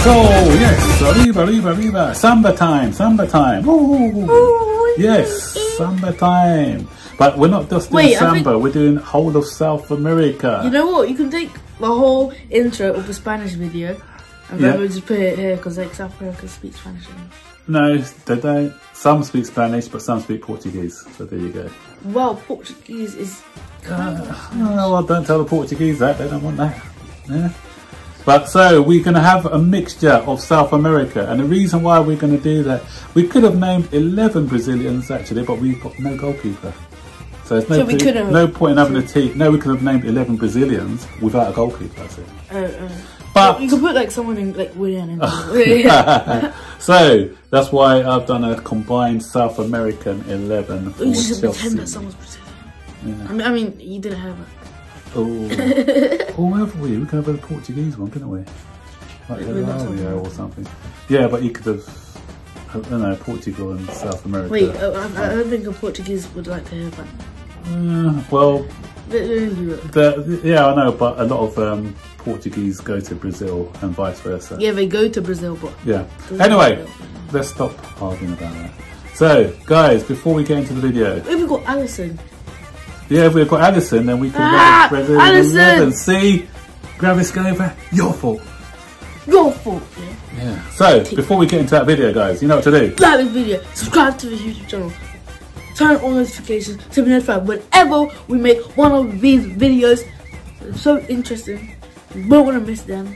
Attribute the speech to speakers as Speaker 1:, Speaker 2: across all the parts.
Speaker 1: So yes, arriba, samba time, samba time. Ooh, yes, samba time. But we're not just doing samba, we're doing whole of South America.
Speaker 2: You know what? You can take the whole intro of the Spanish video and then we'll just put it here because like South America speaks Spanish.
Speaker 1: No, they don't. Some speak Spanish, but some speak Portuguese. So there you go.
Speaker 2: Well, Portuguese is
Speaker 1: well, don't tell the Portuguese that. They don't want that. Yeah. But so we're going to have a mixture of South America, and the reason why we're going to do that, we could have named 11 Brazilians actually, but we've got no goalkeeper. So there's no point in having a team. No, we could have named 11 Brazilians without a goalkeeper. I said. But
Speaker 2: you could put like someone in like Willian.
Speaker 1: So that's why I've done a combined South American 11 for
Speaker 2: you should
Speaker 1: Chelsea.
Speaker 2: pretend that someone's Brazilian. Yeah. I mean, you didn't have it.
Speaker 1: Oh, have we? We could have a Portuguese one, couldn't we? Like Hilario or something. Yeah, but you could have, I don't know, Portugal and South America.
Speaker 2: Wait, I don't think a Portuguese would like to hear that.
Speaker 1: Well,
Speaker 2: yeah,
Speaker 1: I know, but a lot of Portuguese go to Brazil and vice versa.
Speaker 2: Yeah, they go to Brazil, but
Speaker 1: yeah. Anyway, let's stop arguing about that. So, guys, before we get into the video,
Speaker 2: we've got Alisson.
Speaker 1: Yeah, if we've got Alisson, then we can go to Brazil 11. See, Graviscova, your fault.
Speaker 2: Your fault.
Speaker 1: Yeah. So, before we get into that video, guys, you know what to do.
Speaker 2: Like this video, subscribe to the YouTube channel, turn on notifications to be notified whenever we make one of these videos. It's so interesting. You won't want to miss them.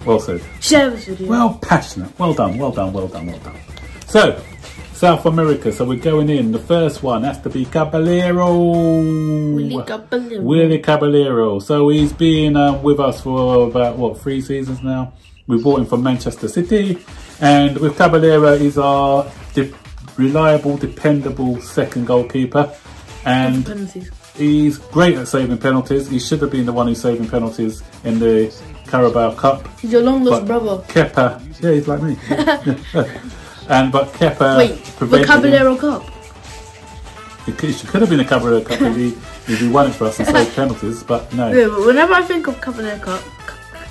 Speaker 1: Well said.
Speaker 2: Share this video.
Speaker 1: Well, passionate. Well done, well done, well done, well done. So, South America, so we're going in. The first one has to be Caballero. Willy Caballero. So he's been with us for about, what, 3 seasons now. We bought him from Manchester City. And with Caballero, he's our reliable, dependable second goalkeeper. And he's great at saving penalties. He should have been the one who's saving penalties in the Carabao Cup.
Speaker 2: He's your long lost brother.
Speaker 1: Kepa, yeah, he's like me. But Kepa
Speaker 2: the Caballero Cup.
Speaker 1: It could have been a Caballero Cup if he won it for us and saved penalties, but no.
Speaker 2: Yeah, but whenever I think of Caballero Cup, I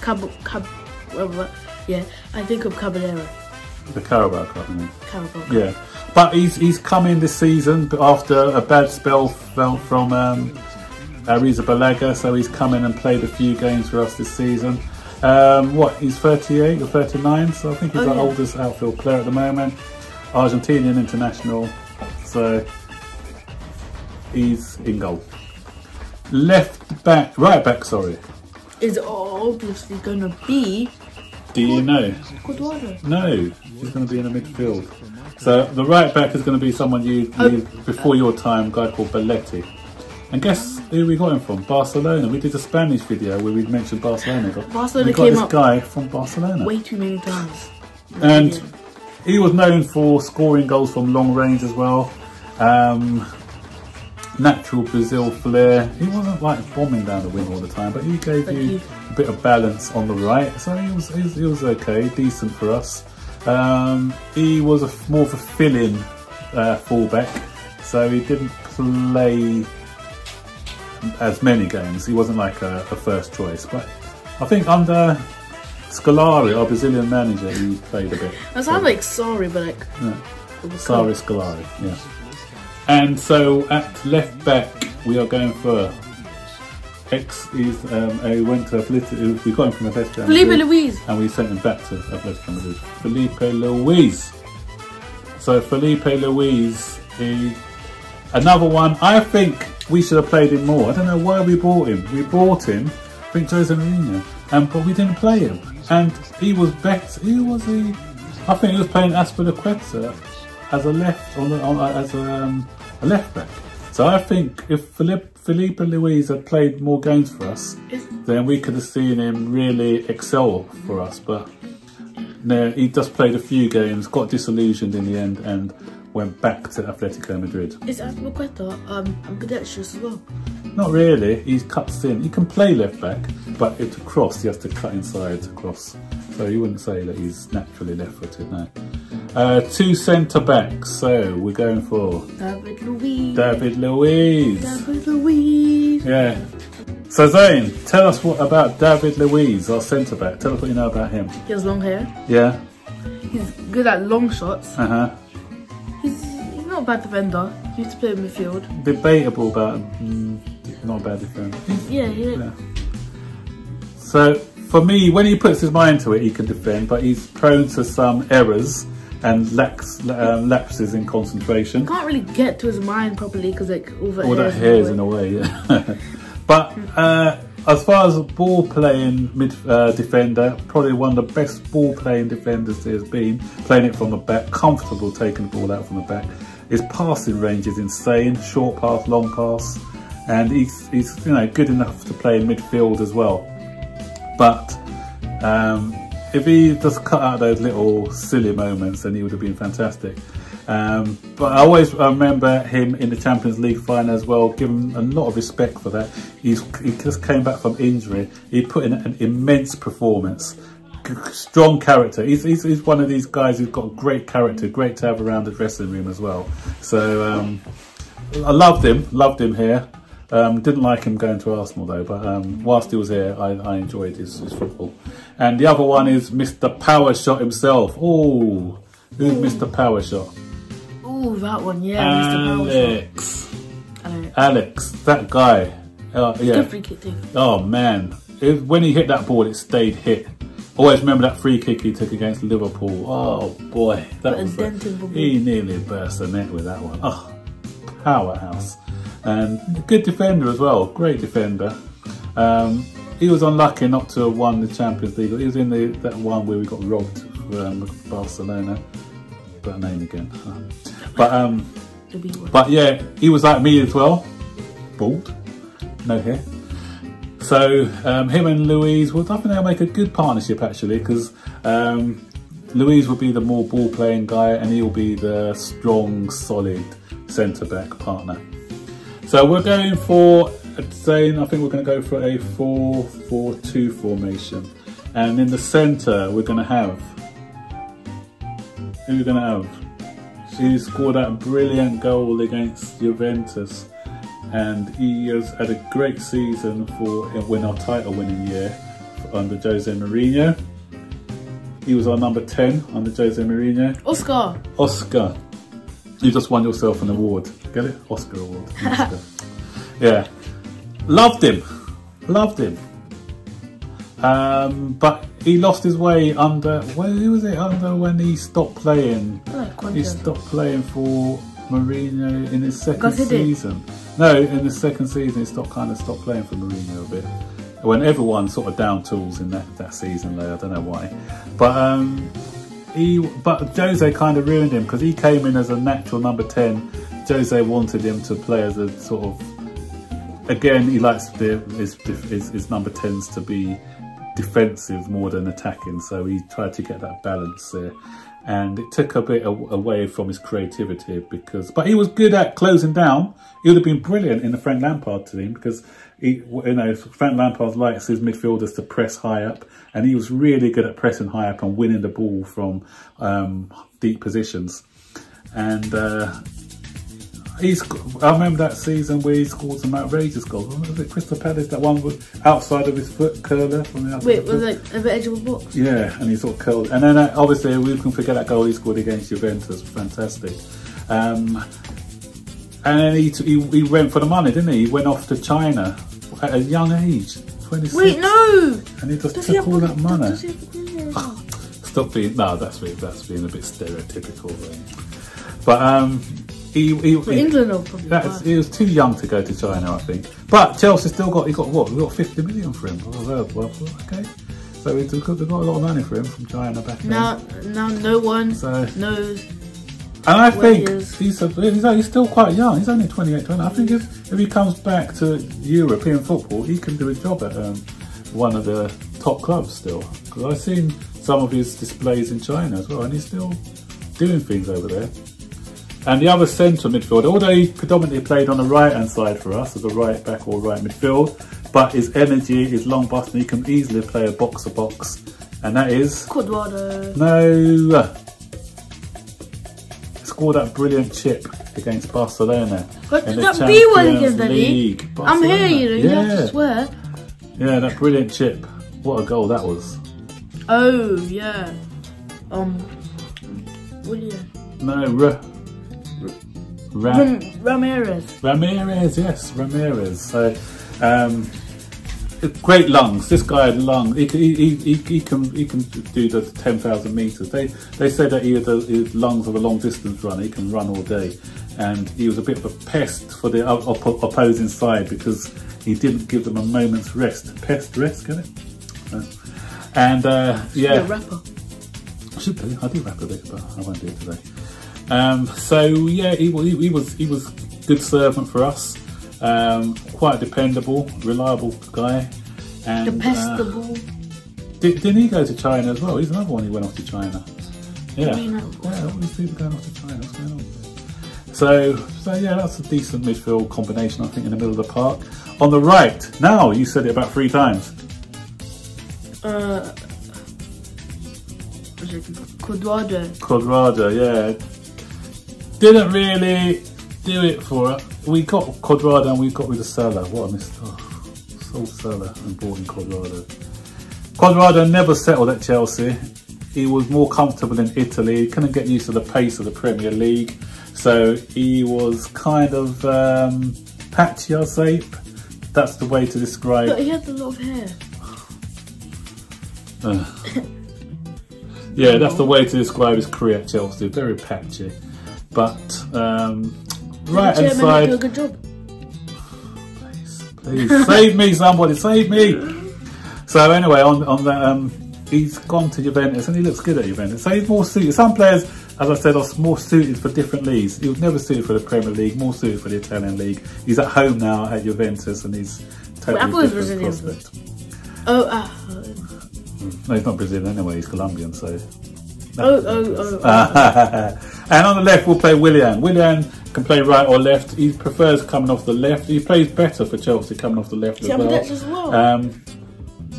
Speaker 2: think of Caballero.
Speaker 1: The Carabao Cup, I mean.
Speaker 2: Carabao Cup.
Speaker 1: Yeah, but he's come in this season after a bad spell from Arrizabalaga, so he's come in and played a few games for us this season. He's 38 or 39, so I think he's our oldest outfield player at the moment. Argentinian international, so he's in goal. Right back, sorry.
Speaker 2: Is obviously going to be...
Speaker 1: Do you know?
Speaker 2: Guardado.
Speaker 1: No, he's going to be in the midfield. So the right back is going to be someone you before your time, a guy called Belletti. And guess who we got him from? Barcelona. We did a Spanish video where we mentioned Barcelona.
Speaker 2: Barcelona
Speaker 1: we got this guy from Barcelona.
Speaker 2: Way too many times.
Speaker 1: And he was known for scoring goals from long range as well. Natural Brazil flair. He wasn't like bombing down the wing all the time, but he gave you a bit of balance on the right. So he was okay, decent for us. He was more of a fill-in fullback, so he didn't play as many games. He wasn't like a first choice, but I think under Scolari, our Brazilian manager, he played a bit.
Speaker 2: That sounds like sorry, but like
Speaker 1: sorry, Scolari, yeah. And so at left back, we are going for he went to Atletico. We got him from Atletico.
Speaker 2: Felipe Luis,
Speaker 1: and we sent him back to Atletico Madrid. Felipe Luis. So Felipe Luis, another one. I think we should have played him more. I don't know why we bought him. We bought him, I think Jose Mourinho, but we didn't play him. And he was better. I think he was playing Azpilicueta as a left back. So I think if Felipe Luis had played more games for us, then we could have seen him really excel for us. But no, he just played a few games, got disillusioned in the end, and went back to Atletico Madrid.
Speaker 2: Is Azpilicueta ambidextrous as well?
Speaker 1: Not really. He cuts in. He can play left back, but it's a cross. He has to cut inside to cross. So you wouldn't say that he's naturally left-footed, no. 2 centre backs. So we're going for
Speaker 2: David Luiz.
Speaker 1: David Luiz.
Speaker 2: David Luiz.
Speaker 1: Yeah. So Zane, tell us what about David Luiz, our centre back. Tell us what you know about him.
Speaker 2: He has long hair.
Speaker 1: Yeah.
Speaker 2: He's good at long shots.
Speaker 1: He's
Speaker 2: not a bad defender. He used to play in midfield.
Speaker 1: Debatable, but not a bad defender.
Speaker 2: Yeah.
Speaker 1: So for me, when he puts his mind to it, he can defend, but he's prone to some errors and lapses in concentration.
Speaker 2: You can't really get to his mind properly because like all
Speaker 1: that hair's in a way. Yeah. But as far as a ball playing defender, probably one of the best ball playing defenders there's been. Playing it from the back, comfortable taking the ball out from the back. His passing range is insane. Short pass, long pass, and he's good enough to play in midfield as well. But if he just cut out those little silly moments, then he would have been fantastic. But I always remember him in the Champions League final as well. Give him a lot of respect for that. He just came back from injury. He put in an immense performance. Strong character. He's one of these guys who's got great character. Great to have around the dressing room as well. So I loved him here. Didn't like him going to Arsenal though, but whilst he was here, I enjoyed his football. And the other one is Mr. Power Shot himself. Oh, who's Mr. Power Shot?
Speaker 2: Oh, that one, yeah. Alex.
Speaker 1: Alex, that guy. Yeah.
Speaker 2: Good free kick too.
Speaker 1: Oh man, when he hit that ball, it stayed hit. Always remember that free kick he took against Liverpool. Oh boy, that was he nearly burst the net with that one. Oh, powerhouse. And good defender as well, great defender. He was unlucky not to have won the Champions League. He was in that one where we got robbed from Barcelona. Got a name again. But yeah, he was like me as well. Bald, no hair. So him and Luiz, well, I think they'll make a good partnership actually, because Luiz will be the more ball playing guy and he'll be the strong, solid centre back partner. So we're going for, I think we're going to go for a 4-4-2 formation. And in the centre, we're going to have, who are we going to have? He scored that brilliant goal against Juventus. And he has had a great season for win our title winning year under Jose Mourinho. He was our number 10 under Jose Mourinho. Oscar. You just won yourself an award. Get it? Oscar award. Oscar. Yeah. Loved him. But he lost his way under, who was it under when he stopped playing? He stopped playing for Mourinho in his second season. No, in the second season he kind of stopped playing for Mourinho a bit. When everyone sort of down tools in that season though, I don't know why. But Jose kind of ruined him because he came in as a natural number 10. Jose wanted him to play as a sort of, again, he likes his number 10s to be defensive more than attacking, so he tried to get that balance there. And it took a bit away from his creativity but he was good at closing down. He would have been brilliant in the Frank Lampard team because Frank Lampard likes his midfielders to press high up, and he was really good at pressing high up and winning the ball from deep positions. And I remember that season where he scored some outrageous goals. Was it Crystal Palace? That one was outside of his foot, curler from the outside.
Speaker 2: Wait, was it at the edge of a box?
Speaker 1: Yeah, and he sort of curled. And then obviously we can forget that goal he scored against Juventus. Fantastic. And then he went for the money, didn't he? He went off to China at a young age, 26.
Speaker 2: Wait, no!
Speaker 1: And he just took all that money. Stop being, no, that's being a bit stereotypical. But he was too young to go to China, I think. But Chelsea still got, we got 50 million for him. Well, okay. So we got a lot of money for him from China back then.
Speaker 2: Now no one knows.
Speaker 1: And I think he's still quite young. He's only 28, 20. I think if he comes back to European football, he can do a job at one of the top clubs still. Because I've seen some of his displays in China as well, and he's still doing things over there. And the other central midfielder, although he predominantly played on the right-hand side for us as a right back or right midfield, but his energy, his long bust, and he can easily play a box-to-box. And that is...
Speaker 2: Cuadrado.
Speaker 1: No. Scored that brilliant chip against Barcelona.
Speaker 2: But that B one against the league. I'm here, you have to swear.
Speaker 1: Yeah, that brilliant chip. What a goal that was.
Speaker 2: Oh, yeah. William.
Speaker 1: No,
Speaker 2: Ramirez.
Speaker 1: Ramirez, yes, Ramirez. So, great lungs. This guy had lungs. He can do the 10,000 meters. They say that his lungs of a long distance runner. He can run all day, and he was a bit of a pest for the opposing side because he didn't give them a moment's rest. Pest rest, get it? And yeah.
Speaker 2: A rapper.
Speaker 1: I should do. I do rap a bit, but I won't do it today. So yeah, he was good servant for us. Quite dependable, reliable guy. And
Speaker 2: Dependable.
Speaker 1: Didn't he go to China as well? He's another one who went off to China. Yeah.
Speaker 2: Yeah,
Speaker 1: all these people going off to China. What's going on? So yeah, that's a decent midfield combination, I think, in the middle of the park. On the right, now you said it about 3 times. Cuadrado, yeah. Didn't really do it for us. We got Cuadrado and we got rid of Salah. What a mistake. Oh, sold Salah and brought in Cuadrado. Cuadrado never settled at Chelsea. He was more comfortable in Italy. He couldn't get used to the pace of the Premier League. So he was kind of patchy, I'll say. That's the way to describe.
Speaker 2: But he had a lot of hair.
Speaker 1: Yeah, that's the way to describe his career at Chelsea. Very patchy. But right hand side.
Speaker 2: Do a good job.
Speaker 1: Please save me, somebody, save me. So anyway, on that, he's gone to Juventus and he looks good at Juventus. So he's more suited. Some players, as I said, are more suited for different leagues. He was never suited for the Premier League, more suited for the Italian league. He's at home now at Juventus and he's totally different prospect.
Speaker 2: Oh,
Speaker 1: no, he's not Brazilian anyway, he's Colombian, so. And on the left we'll play Willian. Willian can play right or left. He prefers coming off the left. He plays better for Chelsea coming off the left as well.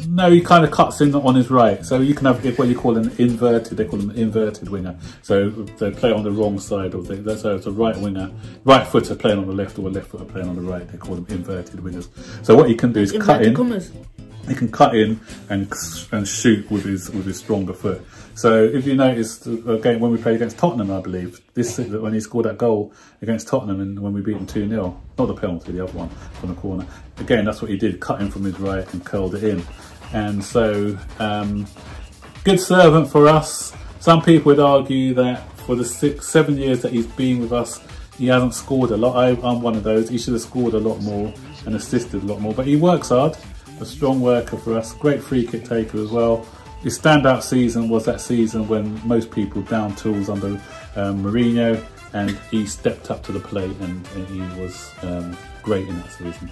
Speaker 1: No, he kind of cuts in on his right. So you can have what you call an inverted, they call him an inverted winger. So they play on the wrong side of the, so it's a right winger, right footer playing on the left or a left footer playing on the right. They call them inverted wingers. So what you can do is cut in. He can cut in and shoot with his stronger foot. So if you noticed again when we played against Tottenham, I believe when he scored that goal against Tottenham and when we beat him 2-0, not the penalty, the other one from the corner. Again, that's what he did, cut in from his right and curled it in. And so good servant for us. Some people would argue that for the 6-7 years that he's been with us, he hasn't scored a lot. I'm one of those. He should have scored a lot more and assisted a lot more. But he works hard. A strong worker for us, great free kick taker as well. His standout season was that season when most people down tools under Mourinho, and he stepped up to the plate and he was great in that season.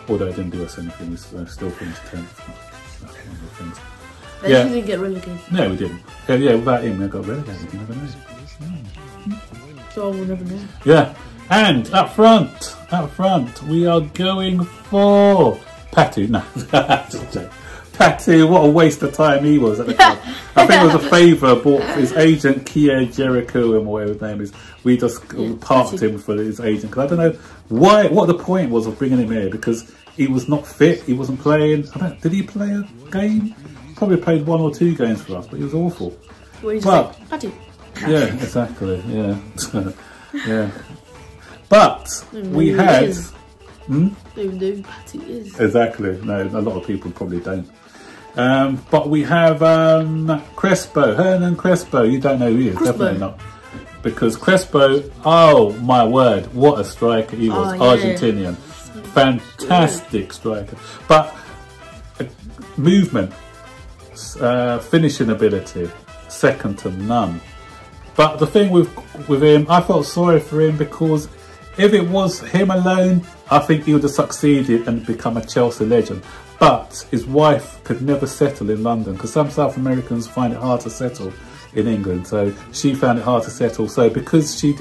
Speaker 1: Although it didn't do us anything, we still finished 10th. That's one of the things.
Speaker 2: Yeah, didn't get relegated.
Speaker 1: No, we didn't. Yeah, without him, we got relegated. You never know.
Speaker 2: So we'll never know.
Speaker 1: Yeah, and up front, we are going for Patu. No, Patu, what a waste of time he was at the club. I think it was a favour bought for his agent, Kia Jericho, or whatever his name is. We just parked him for his agent because I don't know what the point was of bringing him here, because he was not fit, he wasn't playing. Did he play a game? Probably played 1 or 2 games for us, but he was awful.
Speaker 2: But
Speaker 1: yeah, exactly. Yeah, yeah. But we had. Exactly. No, a lot of people probably don't. But we have Crespo, Hernan Crespo. You don't know who he is, definitely not. Because Crespo, oh my word, what a striker he was. Argentinian. Fantastic striker. But movement, finishing ability, second to none. But the thing with him, I felt sorry for him because if it was him alone, I think he would have succeeded and become a Chelsea legend. But his wife could never settle in London because some South Americans find it hard to settle in England. So she found it hard to settle. So because she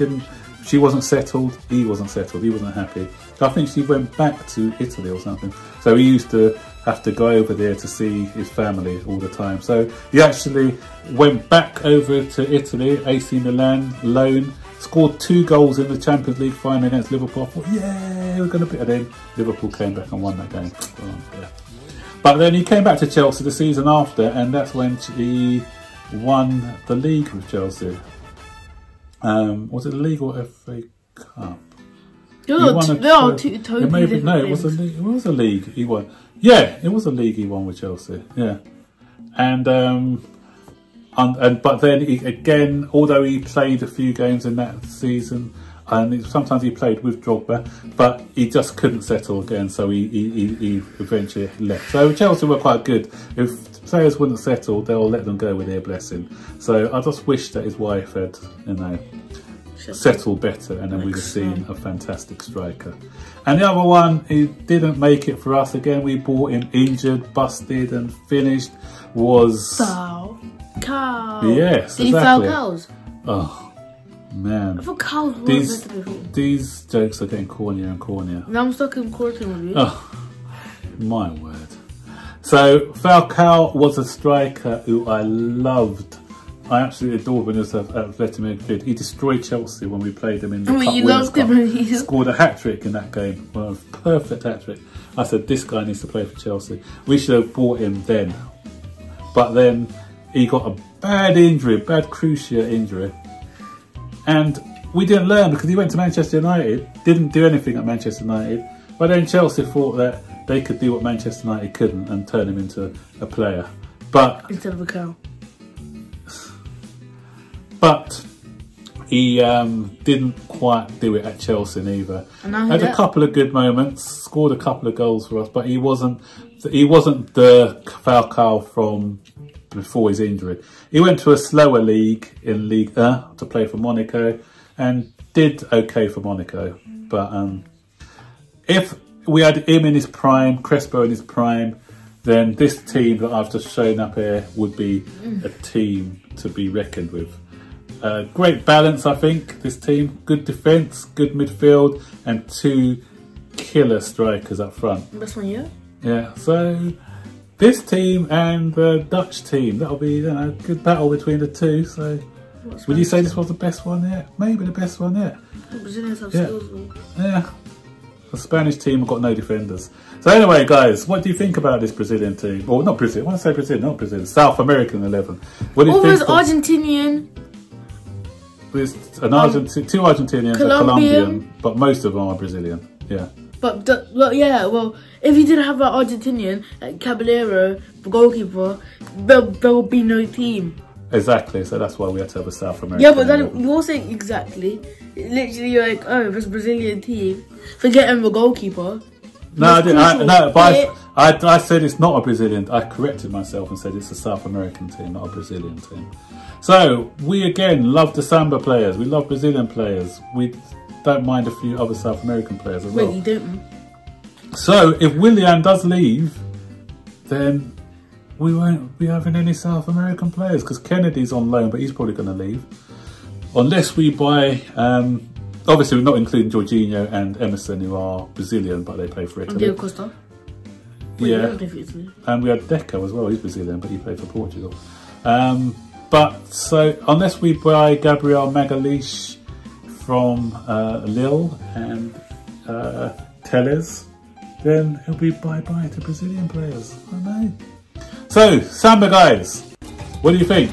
Speaker 1: wasn't settled, he wasn't settled. He wasn't happy. So I think she went back to Italy or something. So he used to have to go over there to see his family all the time. So he actually went back over to Italy, AC Milan, loan. Scored 2 goals in the Champions League final against Liverpool. I thought, yeah, we're going to beat them. Liverpool came back and won that game. Oh, yeah. But then he came back to Chelsea the season after, and that's when he won the league with Chelsea. Was it the league or FA Cup?
Speaker 2: There are two totally different
Speaker 1: no, it was a league. It was a league he won. Yeah, it was a league he won with Chelsea. Yeah, and but then again, although he played a few games in that season, and sometimes he played with Drogba, but he just couldn't settle again, so he eventually left. So Chelsea were quite good. If players wouldn't settle, they'll let them go with their blessing. So I just wish that his wife had, settled better, and then we'd have seen a fantastic striker. And the other one, he didn't make it for us again. We bought him injured, busted, and finished. Was
Speaker 2: Falcao.
Speaker 1: Yes,
Speaker 2: did
Speaker 1: exactly.
Speaker 2: He Falcao's?
Speaker 1: Oh man,
Speaker 2: I thought Cows was better before.
Speaker 1: These jokes are getting cornier and cornier.
Speaker 2: Now I'm stuck in quarantine with you.
Speaker 1: Oh my word. So Falcao was a striker who I loved. I absolutely adored when he was at Atletico Madrid. He destroyed Chelsea when we played him in the Cup Winners' Cup. He scored a hat-trick in that game. Well, a perfect hat-trick. I said, this guy needs to play for Chelsea. We should have bought him then. But then he got a bad injury, bad cruciate injury. And we didn't learn because he went to Manchester United, didn't do anything at Manchester United. But then Chelsea thought that they could do what Manchester United couldn't and turn him into a player. But
Speaker 2: instead of a cow.
Speaker 1: But he didn't quite do it at Chelsea either. Had a couple of good moments, scored a couple of goals for us, but he wasn't the Falcao from before his injury. He went to a slower league in Ligue 1 to play for Monaco and did okay for Monaco. But if we had him in his prime, Crespo in his prime, then this team that I've just shown up here would be a team to be reckoned with. Great balance, I think, this team. Good defence, good midfield, and two killer strikers up front.
Speaker 2: Best one, yeah?
Speaker 1: Yeah, so this team and the Dutch team, that'll be a good battle between the two. So would you say this was the best one yet? Maybe the best one yet.
Speaker 2: The Brazilians have skills though.
Speaker 1: Yeah. The Spanish team have got no defenders. So anyway, guys, what do you think about this Brazilian team? Or not Brazil, when I say Brazil, not Brazil, South American 11. What do you think?
Speaker 2: Argentinian.
Speaker 1: There's two Argentinians, a Colombian, but most of them are Brazilian. Yeah.
Speaker 2: But if you didn't have an Argentinian, like Caballero, the goalkeeper, there will be no team.
Speaker 1: Exactly. So that's why we had to have a South American.
Speaker 2: Yeah, but then you're saying exactly. Literally, you're like, oh, this Brazilian team, forgetting the goalkeeper.
Speaker 1: No, I didn't. I said it's not a Brazilian. I corrected myself and said it's a South American team, not a Brazilian team. So we again love the Samba players. We love Brazilian players. We don't mind a few other South American players as well.
Speaker 2: Wait, you don't?
Speaker 1: So if Willian does leave, then we won't be having any South American players because Kennedy's on loan, but he's probably going to leave. Unless we buy, obviously we're not including Jorginho and Emerson, who are Brazilian, but they play for Italy.
Speaker 2: And Diego Costa. Wait,
Speaker 1: yeah. And we had Deco as well, he's Brazilian, but he played for Portugal. But so unless we buy Gabriel Magalhaes from Lille and Telles, then it'll be bye-bye to Brazilian players. I know. So, Samba guys, what do you think?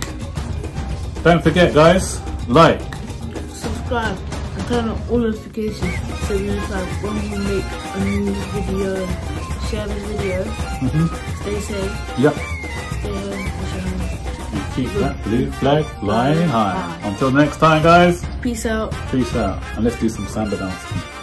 Speaker 1: Don't forget guys, like,
Speaker 2: subscribe and turn on all notifications so you know when we make a new video and share this video. Stay safe.
Speaker 1: Yep.
Speaker 2: Stay home.
Speaker 1: Keep that blue flag flying high. Until next time guys.
Speaker 2: Peace out.
Speaker 1: Peace out. And let's do some Samba dancing.